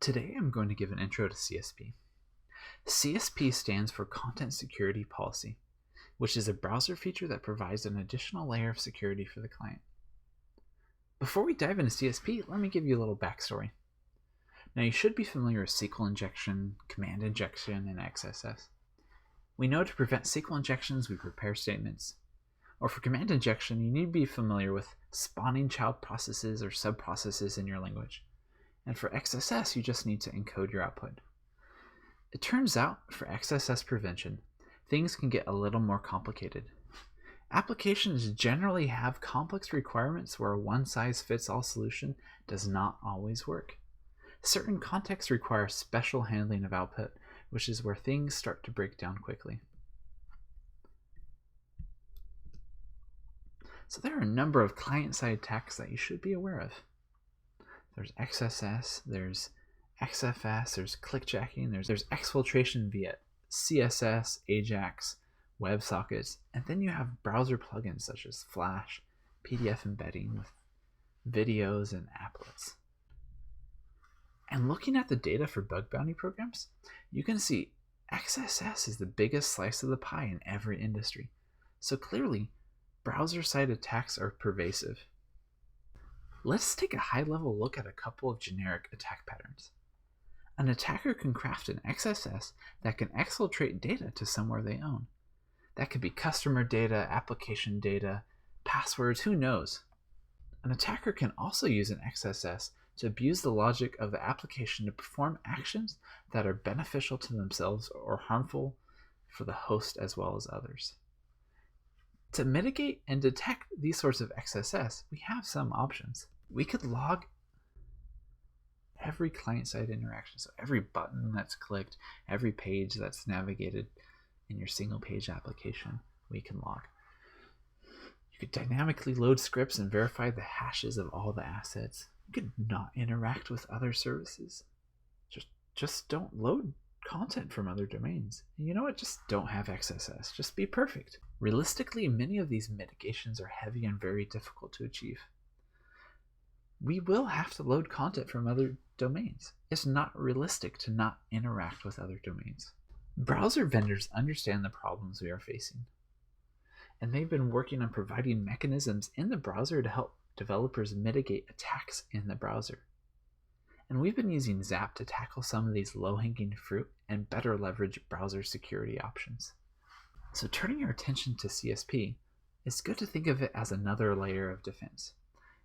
Today I'm going to give an intro to CSP. CSP stands for Content Security Policy, which is a browser feature that provides an additional layer of security for the client. Before we dive into CSP, let me give you a little backstory. Now you should be familiar with SQL injection, command injection, and XSS. We know to prevent SQL injections, we prepare statements. Or for command injection, you need to be familiar with spawning child processes or sub-processes in your language. And for XSS, you just need to encode your output. It turns out, for XSS prevention, things can get a little more complicated. Applications generally have complex requirements where a one-size-fits-all solution does not always work. Certain contexts require special handling of output, which is where things start to break down quickly. So there are a number of client-side attacks that you should be aware of. There's XSS, there's XFS, there's clickjacking, there's exfiltration via CSS, AJAX, WebSockets, and then you have browser plugins such as Flash, PDF embedding with videos and applets. And looking at the data for bug bounty programs, you can see XSS is the biggest slice of the pie in every industry. So clearly, browser-side attacks are pervasive. Let's take a high-level look at a couple of generic attack patterns. An attacker can craft an XSS that can exfiltrate data to somewhere they own. That could be customer data, application data, passwords, who knows? An attacker can also use an XSS to abuse the logic of the application to perform actions that are beneficial to themselves or harmful for the host as well as others. To mitigate and detect these sorts of XSS, we have some options. We could log every client-side interaction, so every button that's clicked, every page that's navigated in your single-page application, we can log. You could dynamically load scripts and verify the hashes of all the assets. You could not interact with other services. Just don't load content from other domains. And you know what? Just don't have XSS. Just be perfect. Realistically, many of these mitigations are heavy and very difficult to achieve. We will have to load content from other domains. It's not realistic to not interact with other domains. Browser vendors understand the problems we are facing, and they've been working on providing mechanisms in the browser to help developers mitigate attacks in the browser. And we've been using Zap to tackle some of these low-hanging fruit and better leverage browser security options. So turning your attention to CSP, it's good to think of it as another layer of defense.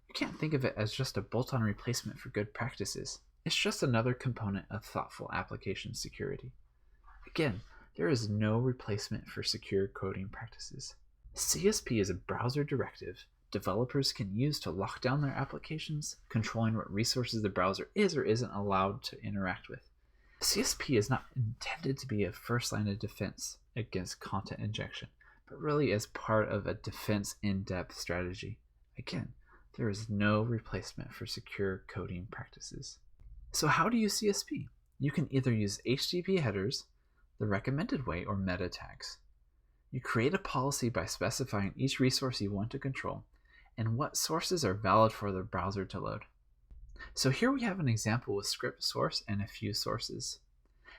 You can't think of it as just a bolt-on replacement for good practices. It's just another component of thoughtful application security. Again, there is no replacement for secure coding practices. CSP is a browser directive developers can use to lock down their applications, controlling what resources the browser is or isn't allowed to interact with. CSP is not intended to be a first line of defense against content injection, but really as part of a defense in-depth strategy. Again, there is no replacement for secure coding practices. So how do you use CSP? You can either use HTTP headers, the recommended way, or meta tags. You create a policy by specifying each resource you want to control and what sources are valid for the browser to load. So here we have an example with script source and a few sources.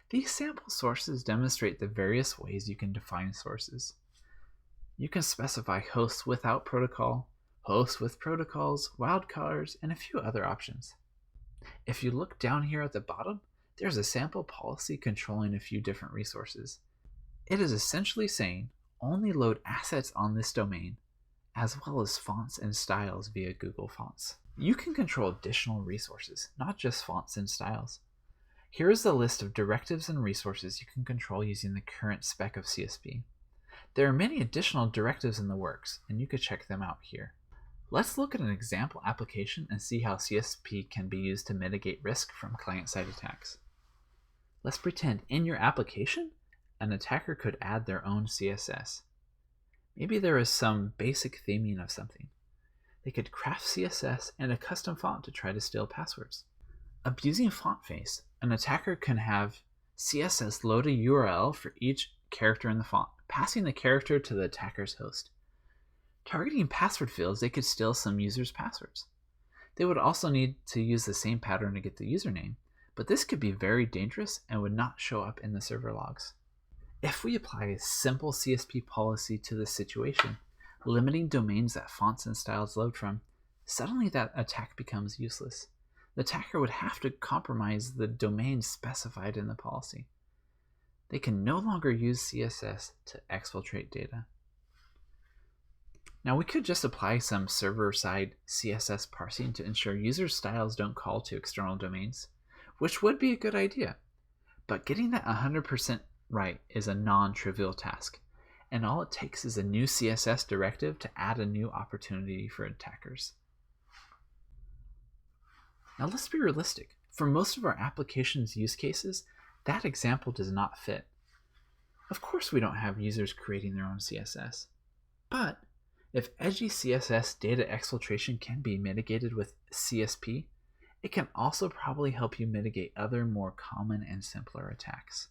These sample sources demonstrate the various ways you can define sources. You can specify hosts without protocol, hosts with protocols, wildcards, and a few other options. If you look down here at the bottom, there's a sample policy controlling a few different resources. It is essentially saying only load assets on this domain, as well as fonts and styles via Google Fonts. You can control additional resources, not just fonts and styles. Here is the list of directives and resources you can control using the current spec of CSP. There are many additional directives in the works, and you could check them out here. Let's look at an example application and see how CSP can be used to mitigate risk from client-side attacks. Let's pretend in your application, an attacker could add their own CSS. Maybe there is some basic theming of something. They could craft CSS and a custom font to try to steal passwords. Abusing font face, an attacker can have CSS load a URL for each character in the font, passing the character to the attacker's host. Targeting password fields, they could steal some users' passwords. They would also need to use the same pattern to get the username, but this could be very dangerous and would not show up in the server logs. If we apply a simple CSP policy to this situation, limiting domains that fonts and styles load from, suddenly that attack becomes useless. The attacker would have to compromise the domain specified in the policy. They can no longer use CSS to exfiltrate data. Now we could just apply some server-side CSS parsing to ensure user styles don't call to external domains, which would be a good idea. But getting that 100% right is a non-trivial task, and all it takes is a new CSS directive to add a new opportunity for attackers. Now let's be realistic. For most of our application's use cases, that example does not fit. Of course we don't have users creating their own CSS, but if edgy CSS data exfiltration can be mitigated with CSP, it can also probably help you mitigate other more common and simpler attacks.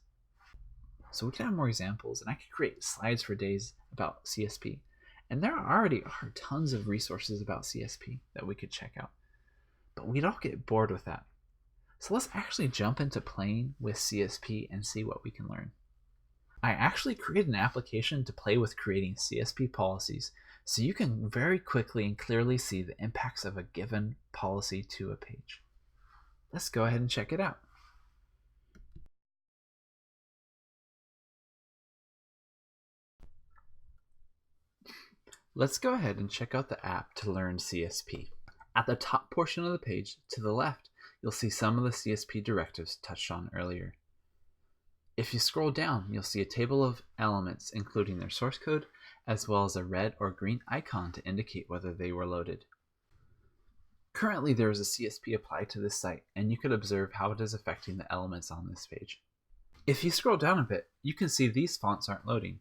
So we can have more examples, and I could create slides for days about CSP. And there already are tons of resources about CSP that we could check out. But we don't get bored with that. So let's actually jump into playing with CSP and see what we can learn. I actually created an application to play with creating CSP policies, so you can very quickly and clearly see the impacts of a given policy to a page. Let's go ahead and check it out. Let's go ahead and check out the app to learn CSP. At the top portion of the page, to the left, you'll see some of the CSP directives touched on earlier. If you scroll down, you'll see a table of elements including their source code, as well as a red or green icon to indicate whether they were loaded. Currently, there is a CSP applied to this site, and you could observe how it is affecting the elements on this page. If you scroll down a bit, you can see these fonts aren't loading.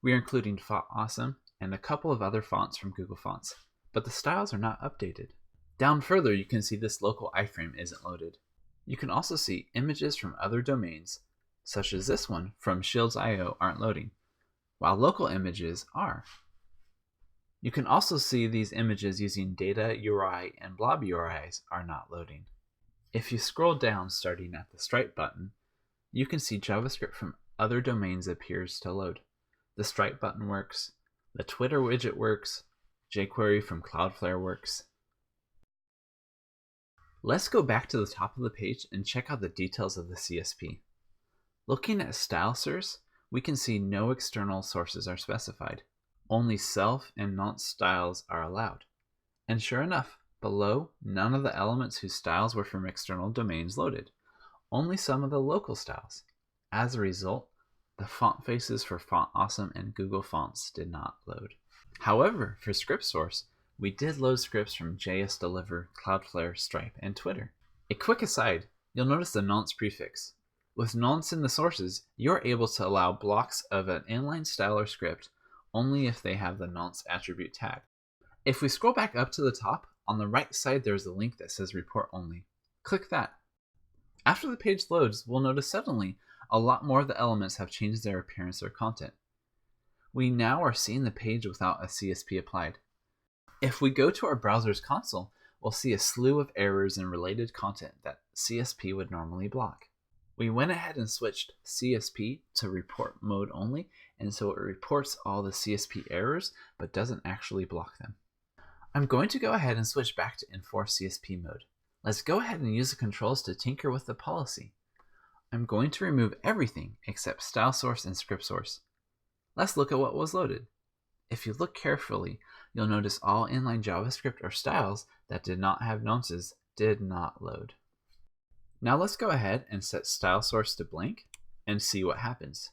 We are including Font Awesome and a couple of other fonts from Google Fonts, but the styles are not updated. Down further, you can see this local iframe isn't loaded. You can also see images from other domains, such as this one from Shields.io, aren't loading, while local images are. You can also see these images using data URI and blob URIs are not loading. If you scroll down starting at the Stripe button, you can see JavaScript from other domains appears to load. The Stripe button works, the Twitter widget works, jQuery from Cloudflare works. Let's go back to the top of the page and check out the details of the CSP. Looking at style source, we can see no external sources are specified. Only self and nonce styles are allowed. And sure enough, below, none of the elements whose styles were from external domains loaded, only some of the local styles. As a result, the font faces for Font Awesome and Google Fonts did not load. However, for script source, we did load scripts from JS Deliver, Cloudflare, Stripe, and Twitter. A quick aside, you'll notice the nonce prefix. With nonce in the sources, you're able to allow blocks of an inline style or script only if they have the nonce attribute tag. If we scroll back up to the top, on the right side there's a link that says report only. Click that. After the page loads, we'll notice suddenly a lot more of the elements have changed their appearance or content. We now are seeing the page without a CSP applied. If we go to our browser's console, we'll see a slew of errors and related content that CSP would normally block. We went ahead and switched CSP to report mode only, and so it reports all the CSP errors, but doesn't actually block them. I'm going to go ahead and switch back to Enforce CSP mode. Let's go ahead and use the controls to tinker with the policy. I'm going to remove everything except style source and script source. Let's look at what was loaded. If you look carefully, you'll notice all inline JavaScript or styles that did not have nonces did not load. Now let's go ahead and set style source to blank and see what happens.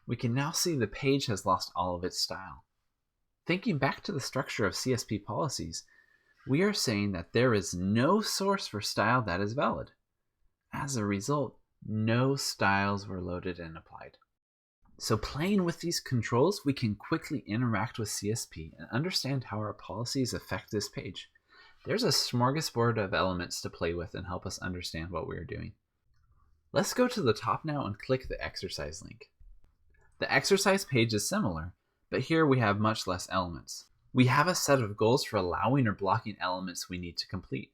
We can now see the page has lost all of its style. Thinking back to the structure of CSP policies, we are saying that there is no source for style that is valid. As a result, no styles were loaded and applied. So playing with these controls, we can quickly interact with CSP and understand how our policies affect this page. There's a smorgasbord of elements to play with and help us understand what we are doing. Let's go to the top now and click the exercise link. The exercise page is similar, but here we have much less elements. We have a set of goals for allowing or blocking elements we need to complete.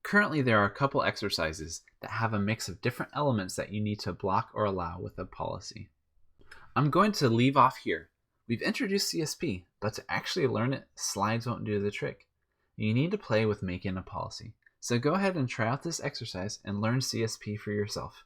Currently, there are a couple exercises that have a mix of different elements that you need to block or allow with a policy. I'm going to leave off here. We've introduced CSP, but to actually learn it, slides won't do the trick. You need to play with making a policy. So go ahead and try out this exercise and learn CSP for yourself.